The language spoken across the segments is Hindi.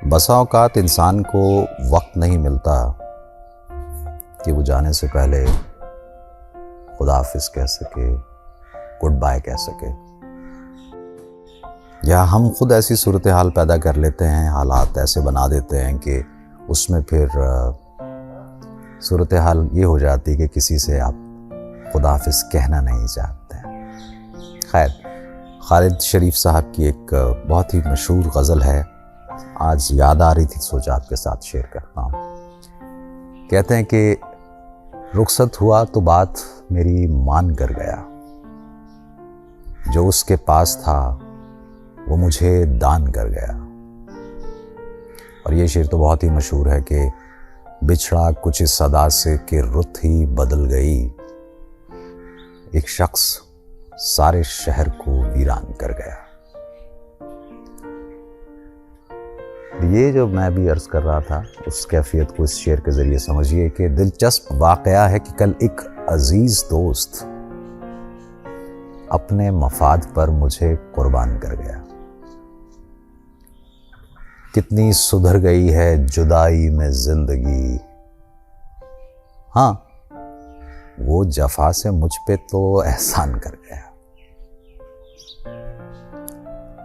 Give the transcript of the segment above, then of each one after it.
बसा औकात इंसान को वक्त नहीं मिलता कि वो जाने से पहले खुदा हाफिज कह सके, गुड बाय कह सके। या हम खुद ऐसी सूरत हाल पैदा कर लेते हैं, हालात ऐसे बना देते हैं कि उसमें फिर सूरत हाल ये हो जाती है कि किसी से आप खुदा हाफिज कहना नहीं चाहते हैं। खैर, खालिद शरीफ साहब की एक बहुत ही मशहूर गज़ल है, आज याद आ रही थी, सोचा आपके साथ शेयर करता हूँ। कहते हैं कि रुखसत हुआ तो बात मेरी मान कर गया, जो उसके पास था वो मुझे दान कर गया। और ये शेर तो बहुत ही मशहूर है कि बिछड़ा कुछ इस सदा से कि रुत ही बदल गई, एक शख्स सारे शहर को वीरान कर गया। ये जो मैं भी अर्ज कर रहा था, उस कैफियत को इस शेर के ज़रिए समझिए कि दिलचस्प वाक़या है कि कल एक अजीज़ दोस्त अपने मफाद पर मुझे कुर्बान कर गया। कितनी सुधर गई है जुदाई में जिंदगी, हाँ वो जफा से मुझ पे तो एहसान कर गया।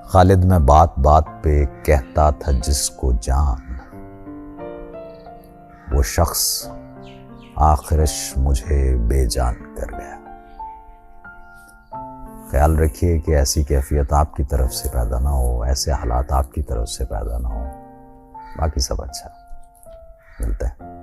खालिद मैं बात बात पे कहता था जिसको जान, वो शख्स आखिरश मुझे बेजान कर गया। ख्याल रखिए कि ऐसी कैफियत आपकी तरफ से पैदा ना हो, ऐसे हालात आपकी तरफ से पैदा ना हो। बाकी सब अच्छा, मिलते हैं।